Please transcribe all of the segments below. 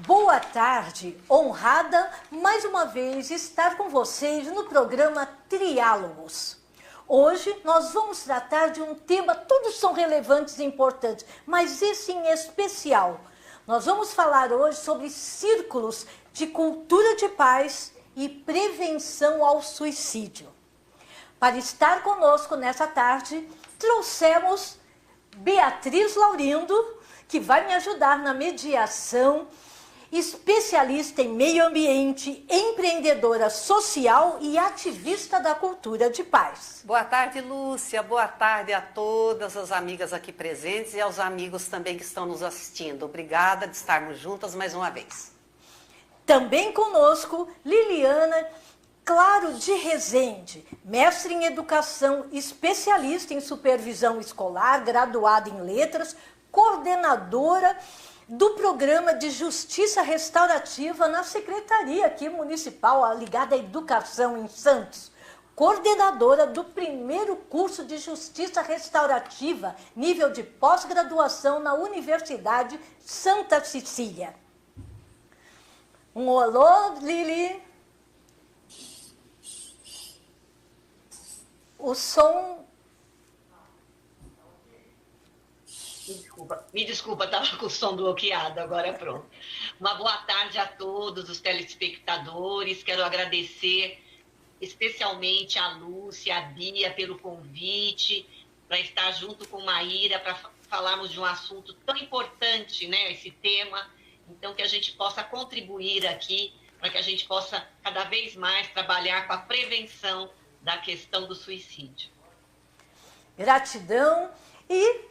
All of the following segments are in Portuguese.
Boa tarde, honrada mais uma vez estar com vocês no programa Triálogos. Hoje nós vamos tratar de um tema, todos são relevantes e importantes, mas esse em especial. Nós vamos falar hoje sobre círculos de cultura de paz e prevenção ao suicídio. Para estar conosco nessa tarde, trouxemos Beatriz Laurindo, que vai me ajudar na mediação, especialista em meio ambiente, empreendedora social e ativista da cultura de paz. Boa tarde, Lúcia. Boa tarde a todas as amigas aqui presentes e aos amigos também que estão nos assistindo. Obrigada de estarmos juntas mais uma vez. Também conosco, Liliana Claro de Rezende, mestre em educação, especialista em supervisão escolar, graduada em letras, coordenadora do Programa de Justiça Restaurativa na Secretaria aqui municipal ligada à educação em Santos, coordenadora do primeiro curso de Justiça Restaurativa, nível de pós-graduação na Universidade Santa Cecília. Um alô, Lili. O som... Me desculpa, estava com o som bloqueado, agora é pronto. Uma boa tarde a todos os telespectadores, quero agradecer especialmente a Lúcia, a Bia pelo convite, para estar junto com Maíra, para falarmos de um assunto tão importante, né, esse tema, então que a gente possa contribuir aqui, para que a gente possa cada vez mais trabalhar com a prevenção da questão do suicídio. Gratidão. E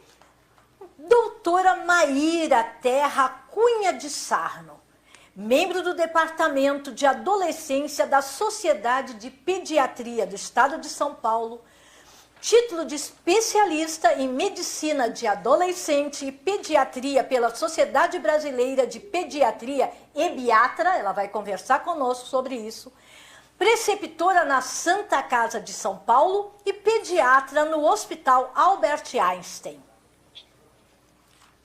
doutora Maíra Terra Cunha de Sarno, membro do Departamento de Adolescência da Sociedade de Pediatria do Estado de São Paulo, título de especialista em Medicina de Adolescente e Pediatria pela Sociedade Brasileira de Pediatria, EBIATRA, ela vai conversar conosco sobre isso, preceptora na Santa Casa de São Paulo e pediatra no Hospital Albert Einstein.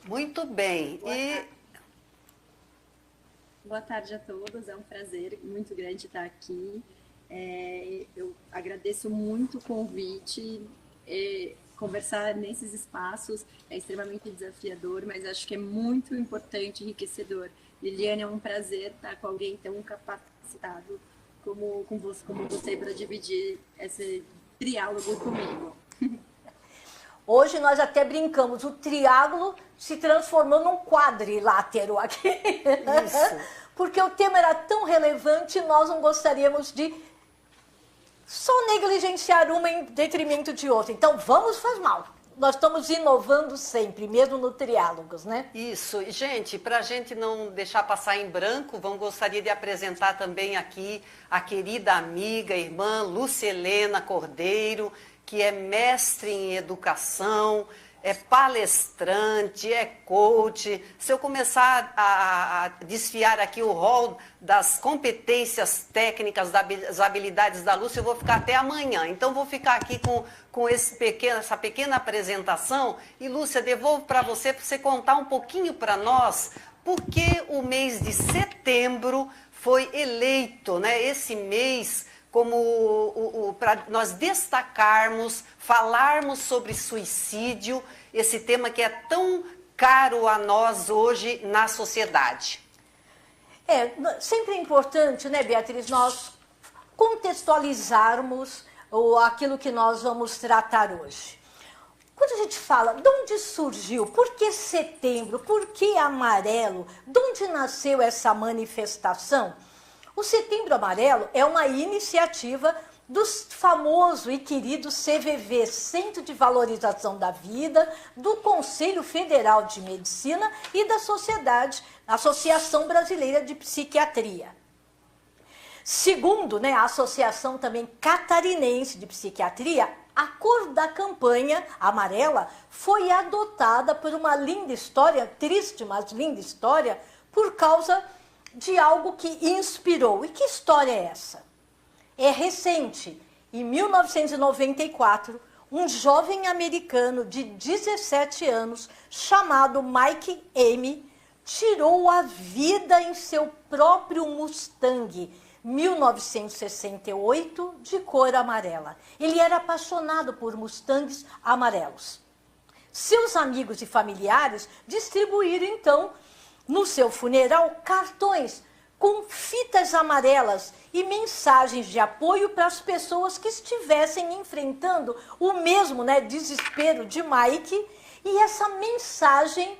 Muito bem. Boa tarde a todos, é um prazer muito grande estar aqui. Eu agradeço muito o convite. Conversar nesses espaços é extremamente desafiador, mas acho que é muito importante e enriquecedor. Liliane, é um prazer estar com alguém tão capacitado como você para dividir esse triálogo comigo. Hoje nós até brincamos, o triângulo se transformou num quadrilátero aqui. Isso. Porque o tema era tão relevante, nós não gostaríamos de só negligenciar uma em detrimento de outra. Então, faz mal. Nós estamos inovando sempre, mesmo no Triálogos, né? Isso. Gente, para a gente não deixar passar em branco, gostaria de apresentar também aqui a querida amiga, irmã Lúcia Helena Cordeiro, que é mestre em educação, é palestrante, é coach. Se eu começar a desfiar aqui o rol das competências técnicas, das habilidades da Lúcia, eu vou ficar até amanhã. Então, vou ficar aqui com essa pequena apresentação. E, Lúcia, devolvo para você contar um pouquinho para nós por que o mês de setembro foi eleito, né, esse mês como para nós destacarmos, falarmos sobre suicídio, esse tema que é tão caro a nós hoje na sociedade. Sempre é importante, né, Beatriz, nós contextualizarmos aquilo que nós vamos tratar hoje. Quando a gente fala, de onde surgiu, por que setembro, por que amarelo, de onde nasceu essa manifestação? O Setembro Amarelo é uma iniciativa do famoso e querido CVV, Centro de Valorização da Vida, do Conselho Federal de Medicina e da Associação Brasileira de Psiquiatria. Segundo, né, a Associação também Catarinense de Psiquiatria, a cor da campanha amarela foi adotada por uma linda história, triste, mas linda história, por causa de algo que inspirou. E que história é essa? É recente. Em 1994, um jovem americano de 17 anos, chamado Mike M., tirou a vida em seu próprio Mustang 1968 de cor amarela. Ele era apaixonado por Mustangs amarelos. Seus amigos e familiares distribuíram, então, no seu funeral, cartões com fitas amarelas e mensagens de apoio para as pessoas que estivessem enfrentando o mesmo, desespero de Mike. E essa mensagem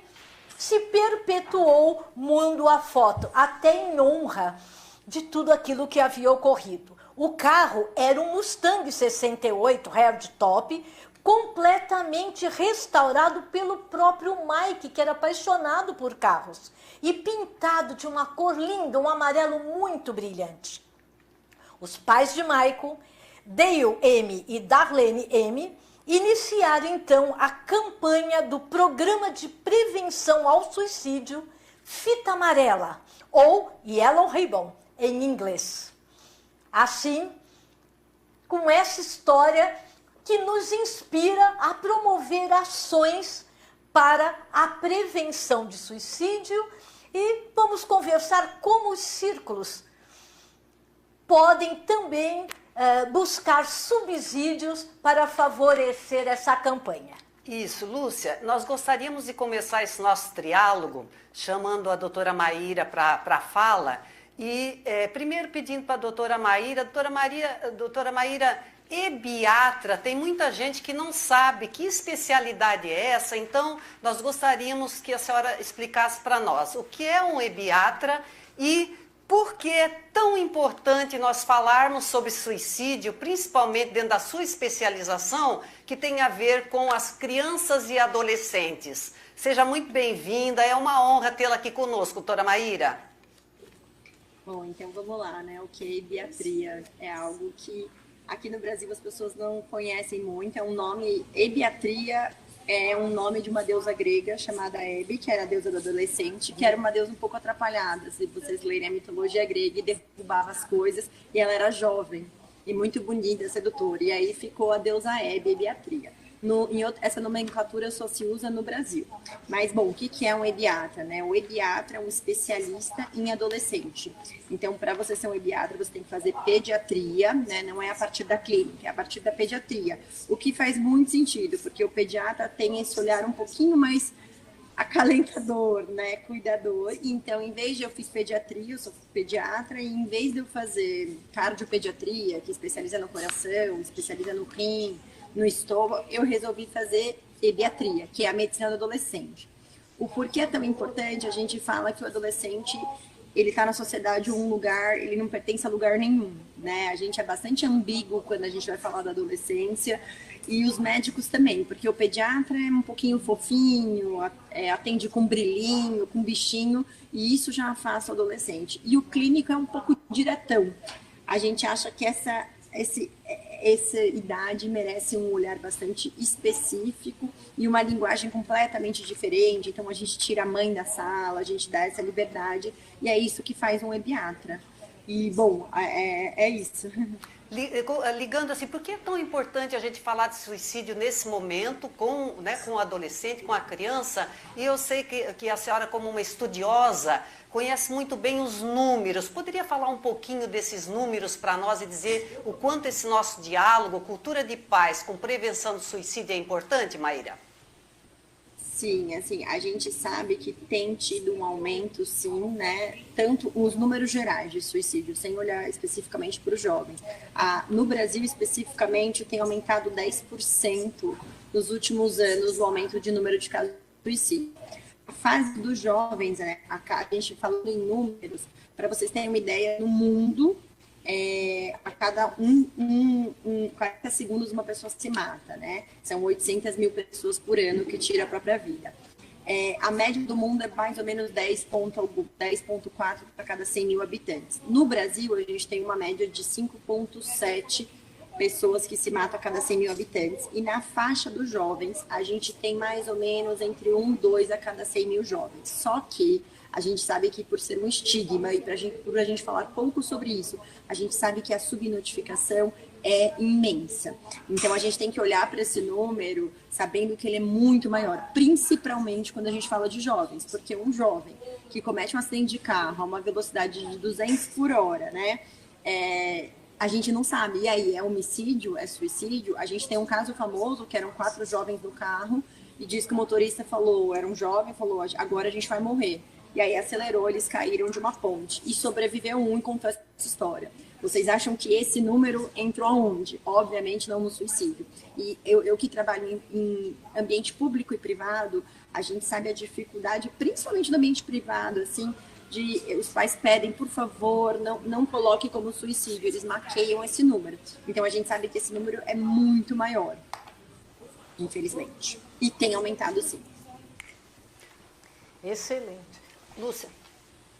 se perpetuou mundo afora, até em honra de tudo aquilo que havia ocorrido. O carro era um Mustang 68 hardtop, completamente restaurado pelo próprio Mike, que era apaixonado por carros, e pintado de uma cor linda, um amarelo muito brilhante. Os pais de Michael, Dale M. e Darlene M., iniciaram então a campanha do Programa de Prevenção ao Suicídio Fita Amarela, ou Yellow Ribbon, em inglês. Assim, com essa história que nos inspira a promover ações para a prevenção de suicídio, e vamos conversar como os círculos podem também buscar subsídios para favorecer essa campanha. Isso, Lúcia, nós gostaríamos de começar esse nosso triálogo chamando a doutora Maíra para a fala e primeiro pedindo para a doutora Maíra, doutora Maíra, ebiatra, tem muita gente que não sabe que especialidade é essa, então nós gostaríamos que a senhora explicasse para nós o que é um ebiatra e por que é tão importante nós falarmos sobre suicídio, principalmente dentro da sua especialização, que tem a ver com as crianças e adolescentes. Seja muito bem-vinda, é uma honra tê-la aqui conosco, doutora Maíra. Bom, então vamos lá, O que é ebiatria? É algo que aqui no Brasil as pessoas não conhecem muito, é um nome, ebiatria é um nome de uma deusa grega chamada Hebe, que era a deusa do adolescente, que era uma deusa um pouco atrapalhada, se vocês lerem a mitologia grega, e derrubava as coisas, e ela era jovem, e muito bonita, sedutora, e aí ficou a deusa Hebe, ebiatria. Essa nomenclatura só se usa no Brasil. Mas, bom, o que é um ebiatra? O ebiatra é um especialista em adolescente. Então, para você ser um ebiatra, você tem que fazer pediatria, Não é a partir da clínica, é a partir da pediatria. O que faz muito sentido, porque o pediatra tem esse olhar um pouquinho mais acalentador, cuidador. Então, em vez de eu fiz pediatria, eu sou pediatra, e em vez de eu fazer cardiopediatria, que especializa no coração, especializa no rim, no estômago, eu resolvi fazer ebiatria, que é a medicina do adolescente. O porquê é tão importante? A gente fala que o adolescente, ele está na sociedade um lugar, ele não pertence a lugar nenhum, A gente é bastante ambíguo quando a gente vai falar da adolescência, e os médicos também, porque o pediatra é um pouquinho fofinho, atende com brilhinho, com bichinho, e isso já afasta o adolescente. E o clínico é um pouco diretão. A gente acha que essa idade merece um olhar bastante específico e uma linguagem completamente diferente. Então, a gente tira a mãe da sala, a gente dá essa liberdade, e é isso que faz um ebiatra. E, bom, é isso. Ligando assim, por que é tão importante a gente falar de suicídio nesse momento com o adolescente, com a criança? E eu sei que a senhora, como uma estudiosa, conhece muito bem os números. Poderia falar um pouquinho desses números para nós e dizer o quanto esse nosso diálogo, cultura de paz com prevenção do suicídio é importante, Maíra? Sim, assim, a gente sabe que tem tido um aumento, sim, Tanto os números gerais de suicídio, sem olhar especificamente para os jovens. No Brasil, especificamente, tem aumentado 10% nos últimos anos o aumento de número de casos de suicídio. A fase dos jovens, a gente falando em números, para vocês terem uma ideia, no mundo, a cada 40 segundos uma pessoa se mata, São 800 mil pessoas por ano que tiram a própria vida. A média do mundo é mais ou menos 10,4 para cada 100 mil habitantes. No Brasil, a gente tem uma média de 5,7 pessoas que se matam a cada 100 mil habitantes. E na faixa dos jovens, a gente tem mais ou menos entre 1 e 2 a cada 100 mil jovens. Só que a gente sabe que por ser um estigma e por a gente falar pouco sobre isso, a gente sabe que a subnotificação é imensa. Então, a gente tem que olhar para esse número sabendo que ele é muito maior, principalmente quando a gente fala de jovens, porque um jovem que comete um acidente de carro a uma velocidade de 200 por hora, né? A gente não sabe. E aí, é homicídio? É suicídio? A gente tem um caso famoso que eram 4 jovens no carro e diz que o motorista falou, era um jovem, falou, agora a gente vai morrer. E aí acelerou, eles caíram de uma ponte. E sobreviveu um e contou essa história. Vocês acham que esse número entrou aonde? Obviamente não no suicídio. E eu que trabalho em ambiente público e privado, a gente sabe a dificuldade, principalmente no ambiente privado, assim, os pais pedem, por favor, não coloque como suicídio, eles maqueiam esse número. Então a gente sabe que esse número é muito maior, infelizmente. E tem aumentado sim. Excelente. Lúcia,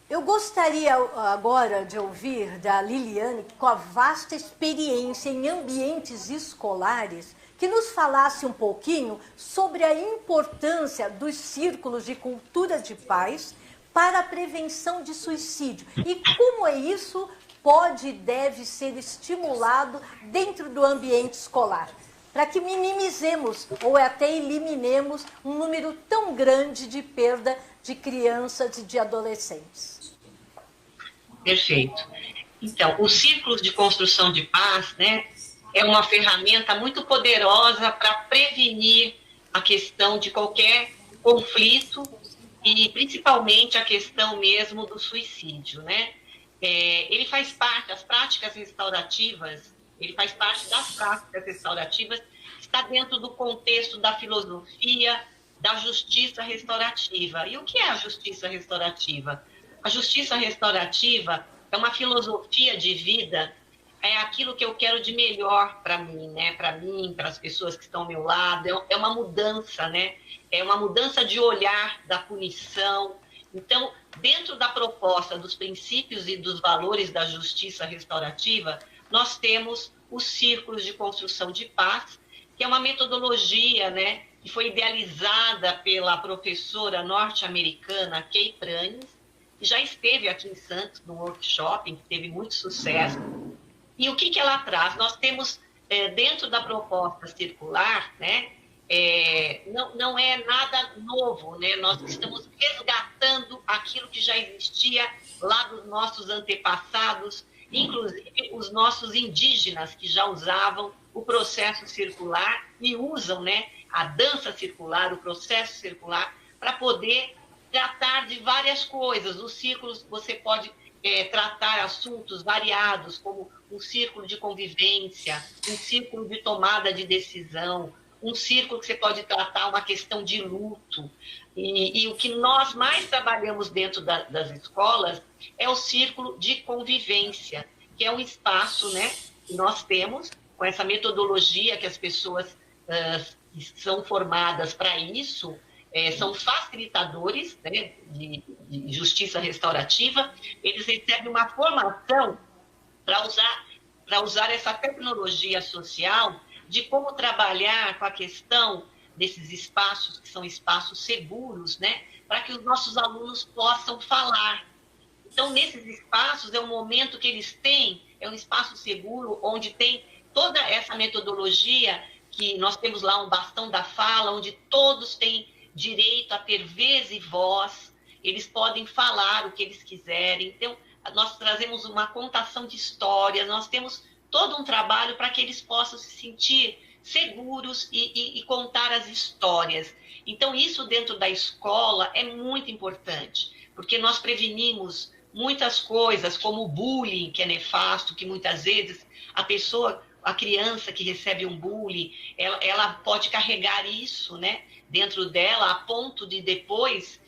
eu gostaria agora de ouvir da Liliane, com a vasta experiência em ambientes escolares, que nos falasse um pouquinho sobre a importância dos círculos de cultura de paz para a prevenção de suicídio e como isso pode e deve ser estimulado dentro do ambiente escolar, para que minimizemos ou até eliminemos um número tão grande de perda de crianças e de adolescentes. Perfeito. Então, os círculos de construção de paz, né, é uma ferramenta muito poderosa para prevenir a questão de qualquer conflito e principalmente a questão mesmo do suicídio, né? Ele faz parte, as práticas restaurativas, está dentro do contexto da filosofia da justiça restaurativa. E o que é a justiça restaurativa? A justiça restaurativa é uma filosofia de vida, é aquilo que eu quero de melhor para mim, né? Para mim, para as pessoas que estão ao meu lado, é uma mudança, né? É uma mudança de olhar da punição. Então, dentro da proposta dos princípios e dos valores da justiça restaurativa, nós temos os círculos de construção de paz, que é uma metodologia, né, que foi idealizada pela professora norte-americana Kay Pranes, que já esteve aqui em Santos num workshop, que teve muito sucesso. E o que ela traz? Nós temos, dentro da proposta circular, né, não é nada novo, né? Nós estamos resgatando aquilo que já existia lá dos nossos antepassados, inclusive os nossos indígenas que já usavam o processo circular e usam, né, a dança circular, o processo circular, para poder tratar de várias coisas. Os círculos você pode tratar assuntos variados, como um círculo de convivência, um círculo de tomada de decisão, um círculo que você pode tratar uma questão de luto. E o que nós mais trabalhamos dentro das escolas é o círculo de convivência, que é um espaço, né, que nós temos com essa metodologia que as pessoas são formadas para isso, são facilitadores, né, de justiça restaurativa. Eles recebem uma formação para usar essa tecnologia social de como trabalhar com a questão desses espaços, que são espaços seguros, né, para que os nossos alunos possam falar. Então, nesses espaços, é um momento que eles têm, é um espaço seguro, onde tem toda essa metodologia, que nós temos lá um bastão da fala, onde todos têm direito a ter vez e voz, eles podem falar o que eles quiserem. Então, nós trazemos uma contação de histórias, nós temos todo um trabalho para que eles possam se sentir seguros e contar as histórias. Então, isso dentro da escola é muito importante, porque nós prevenimos muitas coisas, como o bullying, que é nefasto, que muitas vezes a criança que recebe um bullying, ela pode carregar isso, né, dentro dela, a ponto de depois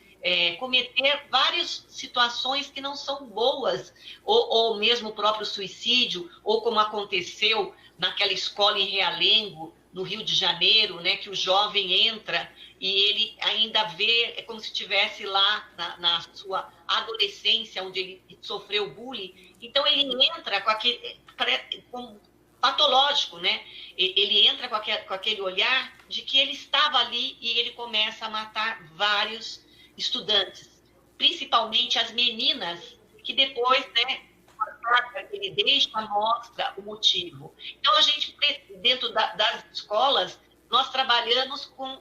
cometer várias situações que não são boas, ou mesmo o próprio suicídio, ou como aconteceu naquela escola em Realengo, no Rio de Janeiro, né, que o jovem entra e ele ainda vê, é como se estivesse lá na sua adolescência, onde ele sofreu bullying. Então, ele entra com aquele patológico, né? Ele entra com aquele olhar de que ele estava ali e ele começa a matar vários estudantes, principalmente as meninas, que depois, né, a carta que ele deixa mostra o motivo. Então, a gente, dentro das escolas, nós trabalhamos com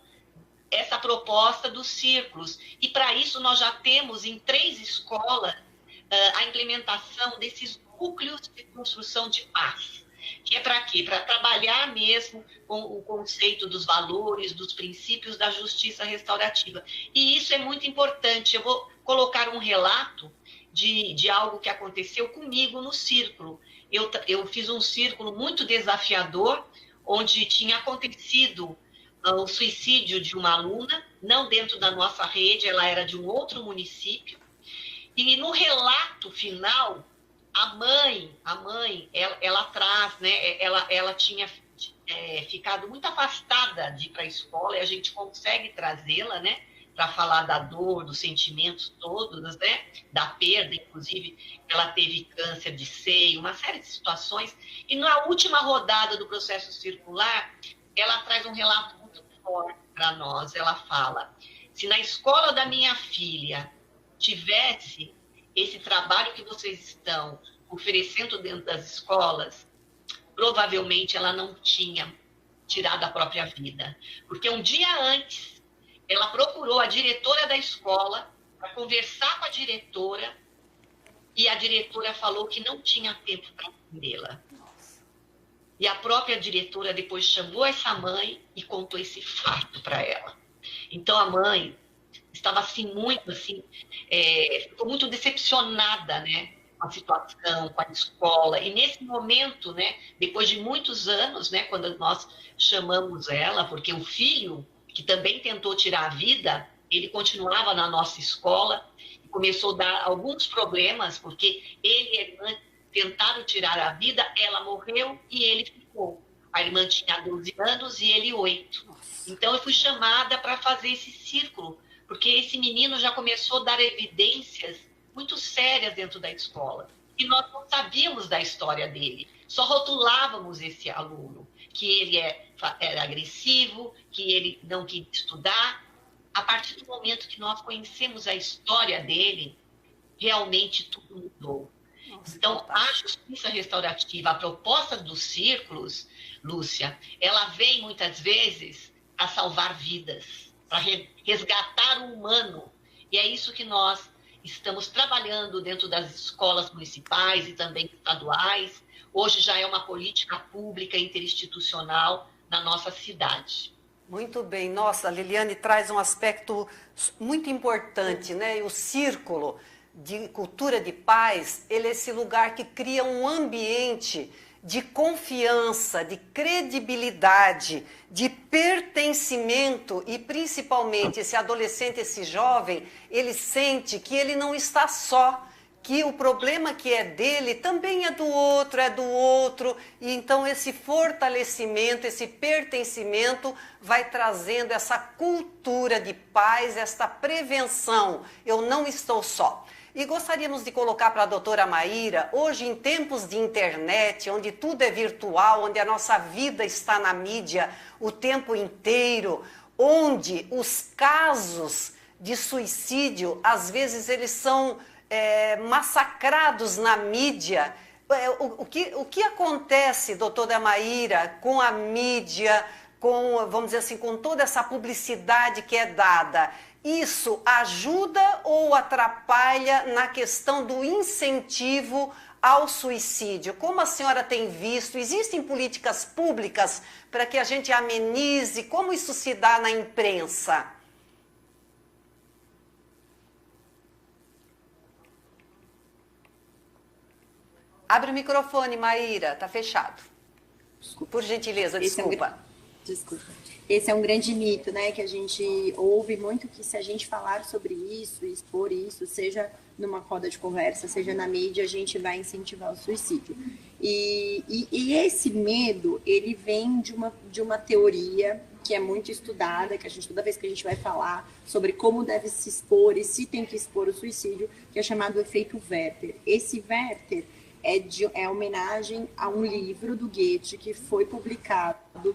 essa proposta dos círculos. E para isso nós já temos em 3 escolas a implementação desses núcleos de construção de paz. Que é para quê? Para trabalhar mesmo com o conceito dos valores, dos princípios da justiça restaurativa. E isso é muito importante. Eu vou colocar um relato de algo que aconteceu comigo no círculo. Eu fiz um círculo muito desafiador, onde tinha acontecido o suicídio de uma aluna, não dentro da nossa rede, ela era de um outro município. E no relato final, a mãe, ela traz, né? Ela tinha ficado muito afastada de ir para a escola, e a gente consegue trazê-la, né? Para falar da dor, dos sentimentos todos, né? Da perda, inclusive, ela teve câncer de seio, uma série de situações. E na última rodada do processo circular, ela traz um relato muito forte para nós. Ela fala: se na escola da minha filha tivesse esse trabalho que vocês estão oferecendo dentro das escolas, provavelmente ela não tinha tirado a própria vida. Porque um dia antes, ela procurou a diretora da escola para conversar com a diretora, e a diretora falou que não tinha tempo para atendê-la. E a própria diretora depois chamou essa mãe e contou esse fato para ela. Então a mãe estava assim muito assim, ficou muito decepcionada, né, com a situação, com a escola. E nesse momento, né, depois de muitos anos, né, quando nós chamamos ela, porque o filho, que também tentou tirar a vida, ele continuava na nossa escola e começou a dar alguns problemas, porque ele e a irmã tentaram tirar a vida, ela morreu e ele ficou. A irmã tinha 12 anos e ele 8. Então eu fui chamada para fazer esse círculo, porque esse menino já começou a dar evidências muito sérias dentro da escola. E nós não sabíamos da história dele, só rotulávamos esse aluno, que ele era agressivo, que ele não queria estudar. A partir do momento que nós conhecemos a história dele, realmente tudo mudou. Então, a justiça restaurativa, a proposta dos círculos, Lúcia, ela vem muitas vezes a salvar vidas, para resgatar o humano. E é isso que nós estamos trabalhando dentro das escolas municipais e também estaduais. Hoje já é uma política pública interinstitucional na nossa cidade. Muito bem. Nossa, a Liliane traz um aspecto muito importante, né? O círculo de cultura de paz, ele é esse lugar que cria um ambiente de confiança, de credibilidade, de pertencimento, e principalmente esse adolescente, esse jovem, ele sente que ele não está só, que o problema que é dele também é do outro, e então esse fortalecimento, esse pertencimento vai trazendo essa cultura de paz, esta prevenção, eu não estou só. E gostaríamos de colocar para a doutora Maíra, hoje em tempos de internet, onde tudo é virtual, onde a nossa vida está na mídia o tempo inteiro, onde os casos de suicídio, às vezes eles são massacrados na mídia. O que acontece, doutora Maíra, com a mídia, com, vamos dizer assim, com toda essa publicidade que é dada? Isso ajuda ou atrapalha na questão do incentivo ao suicídio? Como a senhora tem visto? Existem políticas públicas para que a gente amenize? Como isso se dá na imprensa? Abre o microfone, Maíra, está fechado. Desculpa. Por gentileza, desculpa. Desculpa. Esse é um grande mito, né, que a gente ouve muito, que se a gente falar sobre isso, expor isso, seja numa roda de conversa, seja na mídia, a gente vai incentivar o suicídio. E esse medo, ele vem de uma teoria que é muito estudada, que a gente, toda vez que a gente vai falar sobre como deve se expor e se tem que expor o suicídio, que é chamado efeito Werther. Esse Werther é homenagem a um livro do Goethe que foi publicado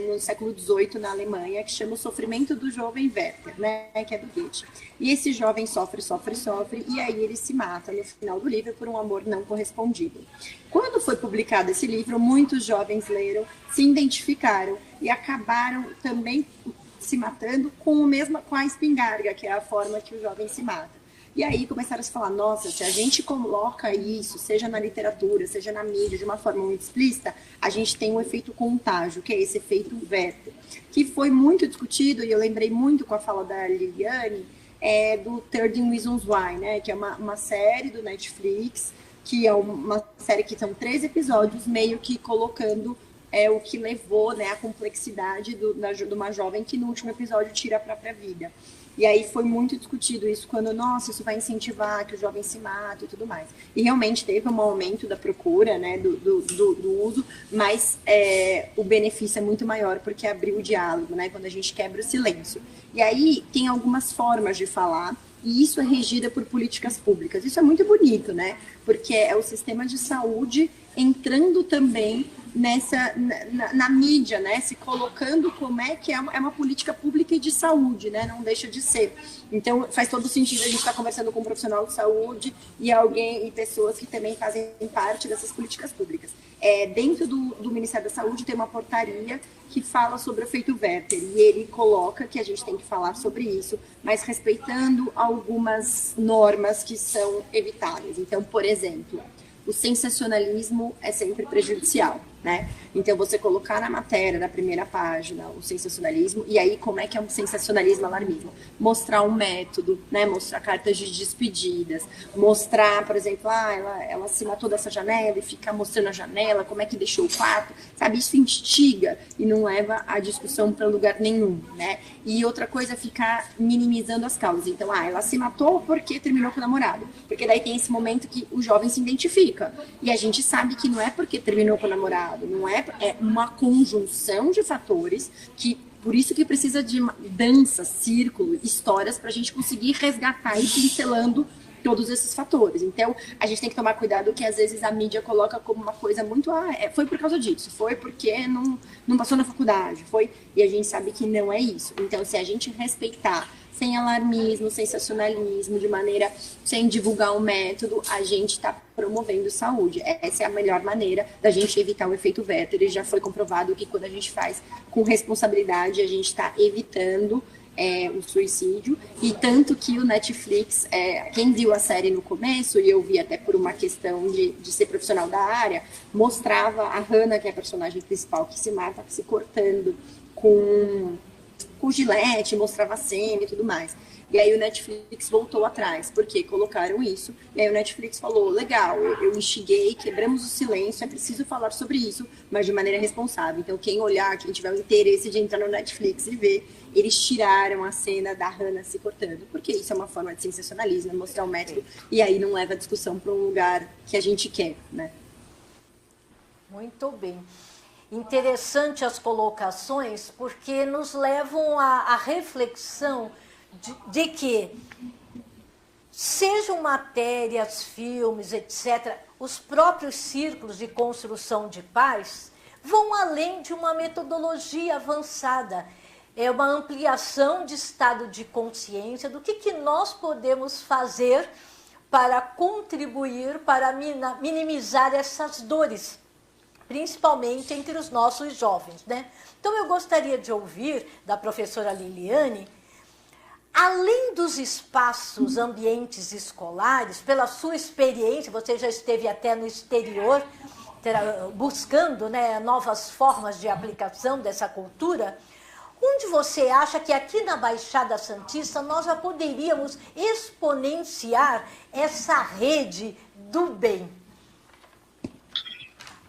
no século XVIII na Alemanha, que chama O Sofrimento do Jovem Werther, né, que é do Goethe. E esse jovem sofre, e aí ele se mata no final do livro por um amor não correspondido. Quando foi publicado esse livro, muitos jovens leram, se identificaram e acabaram também se matando com a espingarda, que é a forma que o jovem se mata. E aí começaram a se falar, nossa, se a gente coloca isso, seja na literatura, seja na mídia, de uma forma muito explícita, a gente tem um efeito contágio, que é esse efeito Werther, que foi muito discutido, e eu lembrei muito com a fala da Liliane, do 13 Reasons Why, né, que é uma série do Netflix, que é uma série que são 3 episódios, meio que colocando o que levou, né, a complexidade de uma jovem que no último episódio tira a própria vida. E aí foi muito discutido isso quando, nossa, isso vai incentivar que o jovem se mate e tudo mais. E realmente teve um aumento da procura, né, do uso, mas o benefício é muito maior porque abriu o diálogo, né, quando a gente quebra o silêncio. E aí tem algumas formas de falar, e isso é regida por políticas públicas. Isso é muito bonito, né, porque é o sistema de saúde entrando também na mídia, né, se colocando como é que é uma política pública e de saúde, né, não deixa de ser. Então, faz todo sentido a gente estar conversando com um profissional de saúde e pessoas que também fazem parte dessas políticas públicas. Dentro do Ministério da Saúde tem uma portaria que fala sobre o efeito Werther, e ele coloca que a gente tem que falar sobre isso, mas respeitando algumas normas que são evitáveis. Então, por exemplo, o sensacionalismo é sempre prejudicial, né? Então, você colocar na matéria, na primeira página, o sensacionalismo, e aí como é que é um sensacionalismo alarmismo? Mostrar um método, né? Mostrar cartas de despedidas, mostrar, por exemplo, ela se matou dessa janela e ficar mostrando a janela, como é que deixou o quarto, sabe? Isso instiga e não leva a discussão para lugar nenhum, né? E outra coisa é ficar minimizando as causas. Então, ela se matou porque terminou com o namorado. Porque daí tem esse momento que o jovem se identifica. E a gente sabe que não é porque terminou com o namorado, não é uma conjunção de fatores que por isso que precisa de dança, círculo, histórias para a gente conseguir resgatar e pincelando todos esses fatores. Então, a gente tem que tomar cuidado que às vezes a mídia coloca como uma coisa muito, foi por causa disso, foi porque não passou na faculdade, e a gente sabe que não é isso. Então, se a gente respeitar sem alarmismo, sensacionalismo, sem divulgar um método, a gente está promovendo saúde. Essa é a melhor maneira da gente evitar o efeito Werther. E já foi comprovado que quando a gente faz com responsabilidade, a gente está evitando o suicídio. E tanto que o Netflix, quem viu a série no começo, e eu vi até por uma questão de ser profissional da área, mostrava a Hannah, que é a personagem principal, que se mata se cortando com gilete, mostrava a cena e tudo mais. E aí o Netflix voltou atrás, porque colocaram isso, e aí o Netflix falou, legal, eu instiguei, quebramos o silêncio, é preciso falar sobre isso, mas de maneira responsável. Então quem olhar, quem tiver o interesse de entrar no Netflix e ver, eles tiraram a cena da Hannah se cortando, porque isso é uma forma de sensacionalismo, mostrar o método, e aí não leva a discussão para um lugar que a gente quer, né? Muito bem. Interessante as colocações, porque nos levam à reflexão de que, sejam matérias, filmes, etc., os próprios círculos de construção de paz vão além de uma metodologia avançada. É uma ampliação de estado de consciência do que nós podemos fazer para contribuir, para minimizar essas dores, principalmente entre os nossos jovens, né? Então, eu gostaria de ouvir da professora Liliane, além dos espaços, ambientes escolares, pela sua experiência, você já esteve até no exterior, buscando, né, novas formas de aplicação dessa cultura, onde você acha que aqui na Baixada Santista nós já poderíamos exponenciar essa rede do bem?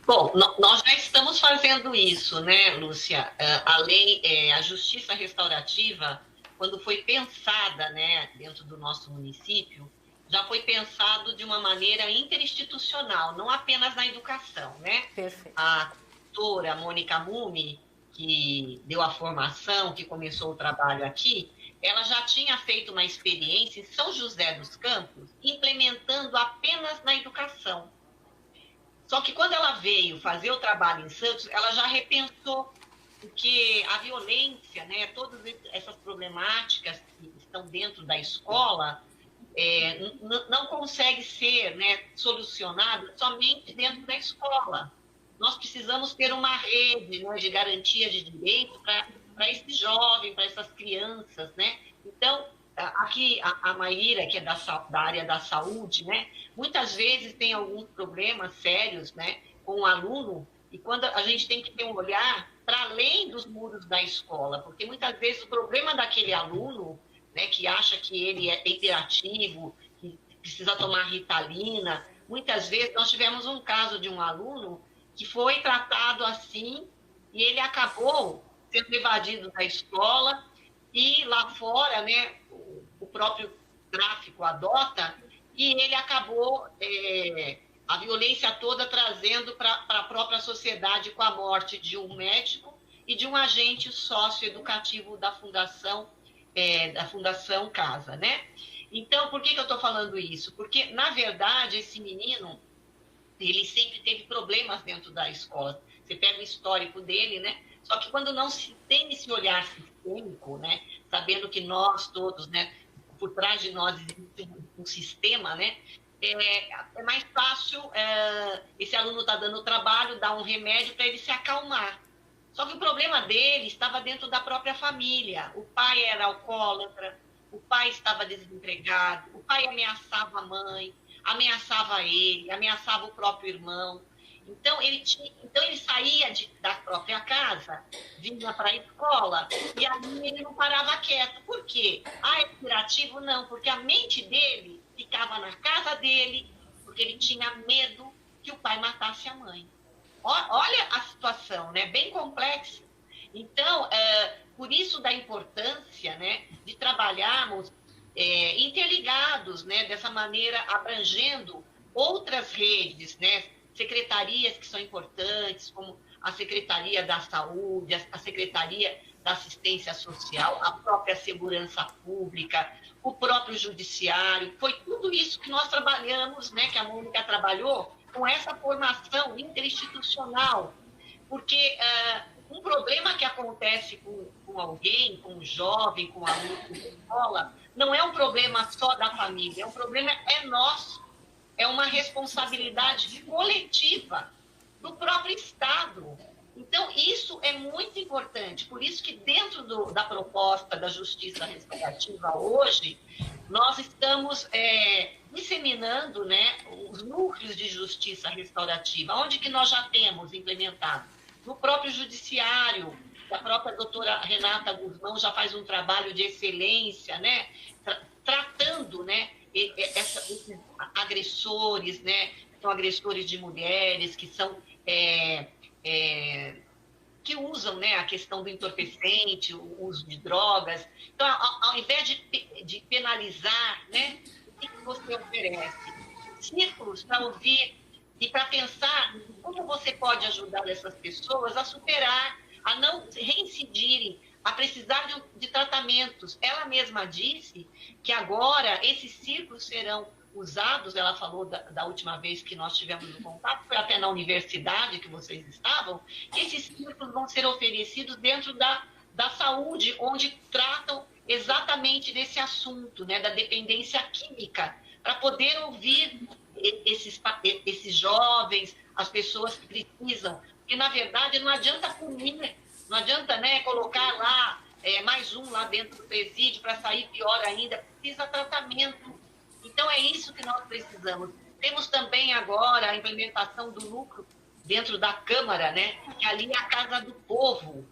Bom, nós já estamos fazendo isso, né, Lúcia? A justiça restaurativa, quando foi pensada, né, dentro do nosso município, já foi pensado de uma maneira interinstitucional, não apenas na educação, né? Perfeito. A doutora Mônica Mumi, que deu a formação, que começou o trabalho aqui, ela já tinha feito uma experiência em São José dos Campos, implementando apenas na educação. Só que quando ela veio fazer o trabalho em Santos, ela já repensou, porque a violência, né, todas essas problemáticas que estão dentro da escola, não consegue ser, né, solucionada somente dentro da escola. Nós precisamos ter uma rede, né, de garantia de direito para para esse jovem, para essas crianças, né? Então, aqui a Maíra, que é da área da saúde, né? Muitas vezes tem alguns problemas sérios, né? Com o aluno, e quando a gente tem que ter um olhar para além dos muros da escola, porque muitas vezes o problema daquele aluno, né, que acha que ele é hiperativo, que precisa tomar Ritalina, muitas vezes nós tivemos um caso de um aluno que foi tratado assim e ele acabou sendo evadido da escola e lá fora, né, o próprio tráfico adota e ele acabou a violência toda trazendo para a própria sociedade com a morte de um médico e de um agente socioeducativo da Fundação Casa, né? Então, por que eu estou falando isso? Porque, na verdade, esse menino, ele sempre teve problemas dentro da escola. Você pega o histórico dele, né? Só que quando não se tem esse olhar sistêmico, né? Sabendo que nós todos, né? Por trás de nós existe um sistema, né? É mais fácil, esse aluno está dando trabalho, dá um remédio para ele se acalmar. Só que o problema dele estava dentro da própria família. O pai era alcoólatra, o pai estava desempregado, o pai ameaçava a mãe, ameaçava ele, ameaçava o próprio irmão. Então, ele saía da própria casa, vinha para a escola, e ali ele não parava quieto. Por quê? É hiperativo? Não, porque a mente dele ficava na casa dele, porque ele tinha medo que o pai matasse a mãe. Olha a situação, né? Bem complexa. Então, por isso da importância, né, de trabalharmos interligados, né, dessa maneira, abrangendo outras redes, né, secretarias que são importantes, como a Secretaria da Saúde, a Secretaria da Assistência Social, a própria Segurança Pública, o próprio Judiciário. Foi tudo isso que nós trabalhamos, né, que a Mônica trabalhou, com essa formação interinstitucional. Porque um problema que acontece com alguém, com um jovem, com um aluno de escola, não é um problema só da família, um problema nosso. É uma responsabilidade coletiva do próprio Estado. Então, isso é muito importante. Por isso que dentro da proposta da justiça restaurativa hoje, nós estamos disseminando, né, os núcleos de justiça restaurativa, onde que nós já temos implementado. No próprio judiciário, a própria doutora Renata Guzmão já faz um trabalho de excelência, né, tratando, né, esses agressores, né, são agressores de mulheres, que são que usam, né, a questão do entorpecente, o uso de drogas. Então, ao invés de penalizar, né, o que você oferece? Círculos para ouvir e para pensar como você pode ajudar essas pessoas a superar, a não reincidirem, a precisar de tratamentos. Ela mesma disse que agora esses círculos serão usados, ela falou da última vez que nós tivemos um contato, foi até na universidade que vocês estavam, que esses círculos vão ser oferecidos dentro da saúde, onde tratam exatamente desse assunto, né, da dependência química, para poder ouvir esses jovens, as pessoas que precisam. Porque, na verdade, não adianta punir, não adianta, né, colocar lá mais um lá dentro do presídio para sair pior ainda, precisa tratamento. Então, é isso que nós precisamos. Temos também agora a implementação do núcleo dentro da Câmara, né? Que ali é a casa do povo.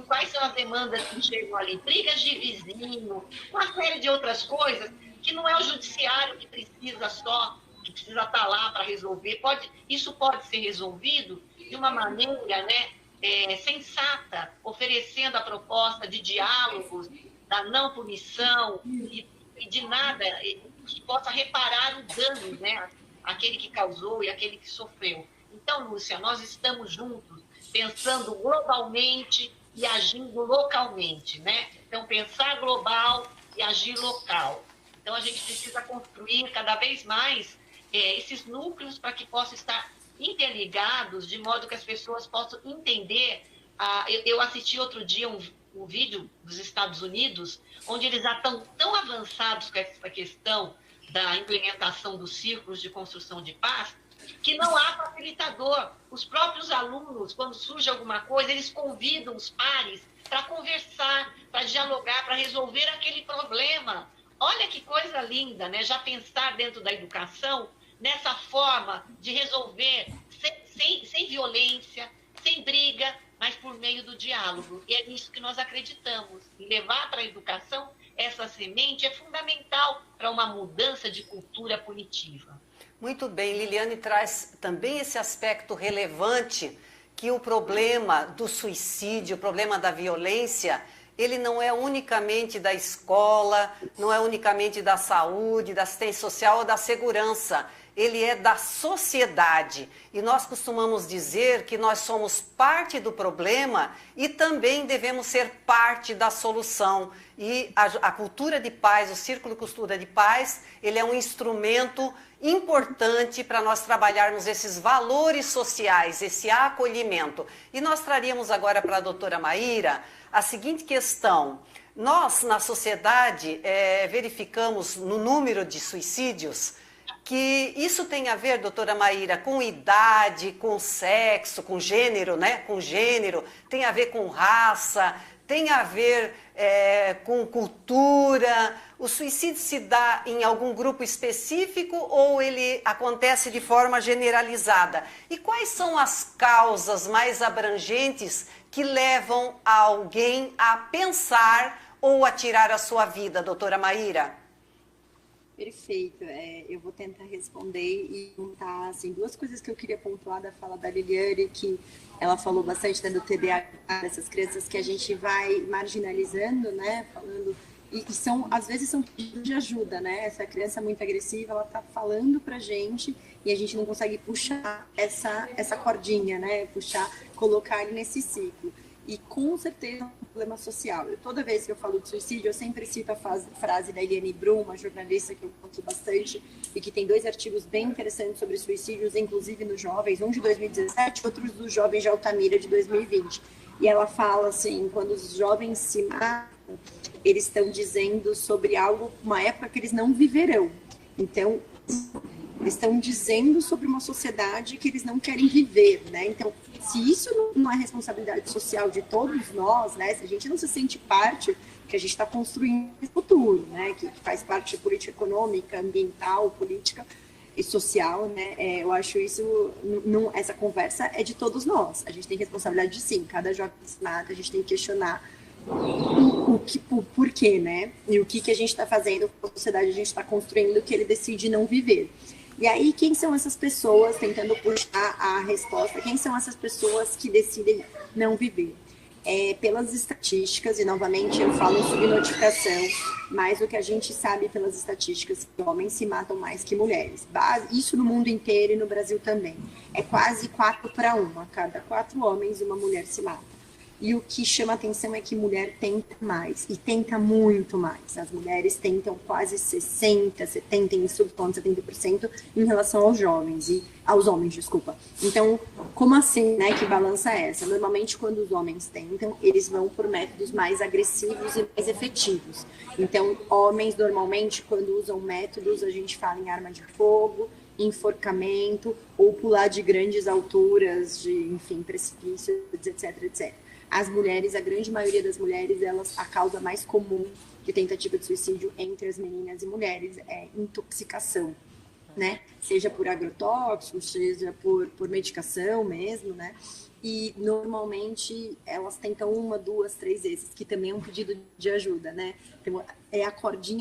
Quais são as demandas que chegam ali? Brigas de vizinho, uma série de outras coisas, que não é o judiciário que precisa estar lá para resolver. Isso pode ser resolvido de uma maneira, né, sensata, oferecendo a proposta de diálogos, da não punição e de nada que possa reparar o dano, né? Aquele que causou e aquele que sofreu. Então, Lúcia, nós estamos juntos, pensando globalmente e agindo localmente, né? Então, pensar global e agir local. Então, a gente precisa construir cada vez mais esses núcleos para que possam estar interligados, de modo que as pessoas possam entender. Eu assisti outro dia um vídeo dos Estados Unidos, onde eles já estão tão avançados com essa questão da implementação dos círculos de construção de paz, que não há facilitador. Os próprios alunos, quando surge alguma coisa, eles convidam os pares para conversar, para dialogar, para resolver aquele problema. Olha que coisa linda, né? Já pensar dentro da educação nessa forma de resolver sem violência, sem briga, mas por meio do diálogo. E é nisso que nós acreditamos. E levar para a educação essa semente é fundamental para uma mudança de cultura punitiva. Muito bem, Liliane traz também esse aspecto relevante, que o problema do suicídio, o problema da violência, ele não é unicamente da escola, não é unicamente da saúde, da assistência social ou da segurança. Ele é da sociedade. E nós costumamos dizer que nós somos parte do problema e também devemos ser parte da solução. E a cultura de paz, o Círculo Cultura de Paz, ele é um instrumento importante para nós trabalharmos esses valores sociais, esse acolhimento. E nós traríamos agora para a doutora Maíra a seguinte questão. Nós, na sociedade, verificamos no número de suicídios que isso tem a ver, doutora Maíra, com idade, com sexo, com gênero, né? Com gênero, tem a ver com raça, tem a ver com cultura. O suicídio se dá em algum grupo específico ou ele acontece de forma generalizada? E quais são as causas mais abrangentes que levam alguém a pensar ou a tirar a sua vida, doutora Maíra? Perfeito. Eu vou tentar responder e contar assim, duas coisas que eu queria pontuar da fala da Liliane, que ela falou bastante, né, do TDAH, dessas crianças que a gente vai marginalizando, né, falando, e são, às vezes são pedidos de ajuda, né, essa criança muito agressiva, ela tá falando pra gente e a gente não consegue puxar essa cordinha, né, colocar ele nesse ciclo. E com certeza é um problema social. Toda vez que eu falo de suicídio, eu sempre cito a frase da Eliane Brum, uma jornalista que eu gosto bastante, e que tem 2 artigos bem interessantes sobre suicídios, inclusive nos jovens, um de 2017, outros dos jovens de Altamira, de 2020. E ela fala assim, quando os jovens se matam, eles estão dizendo sobre algo, uma época que eles não viverão. Então, eles estão dizendo sobre uma sociedade que eles não querem viver, né? Então, se isso não é responsabilidade social de todos nós, né? Se a gente não se sente parte, que a gente está construindo esse futuro, né? Que faz parte de política econômica, ambiental, política e social, né? Eu acho isso, essa conversa é de todos nós. A gente tem responsabilidade de sim, cada jovem que se mata, a gente tem que questionar o porquê, né? E o que a gente está fazendo com a sociedade, a gente está construindo que ele decide não viver. E aí, quem são essas pessoas, tentando puxar a resposta, quem são essas pessoas que decidem não viver? Pelas estatísticas, e novamente eu falo em subnotificação, mas o que a gente sabe pelas estatísticas, que homens se matam mais que mulheres. Isso no mundo inteiro e no Brasil também. É quase 4-1, a cada 4 homens, uma mulher se mata. E o que chama atenção é que mulher tenta mais, e tenta muito mais. As mulheres tentam quase 60%, 70%, em subconto 70% em relação aos homens, desculpa. Então, como assim, né, que balança é essa? Normalmente, quando os homens tentam, eles vão por métodos mais agressivos e mais efetivos. Então, homens, normalmente, quando usam métodos, a gente fala em arma de fogo, enforcamento, ou pular de grandes alturas, enfim, precipícios, etc, etc. As mulheres, a grande maioria das mulheres, a causa mais comum de tentativa de suicídio entre as meninas e mulheres é intoxicação, né? Seja por agrotóxicos, seja por medicação mesmo, né? E normalmente elas tentam 1, 2, 3 vezes, que também é um pedido de ajuda, né? Então, é a cordinha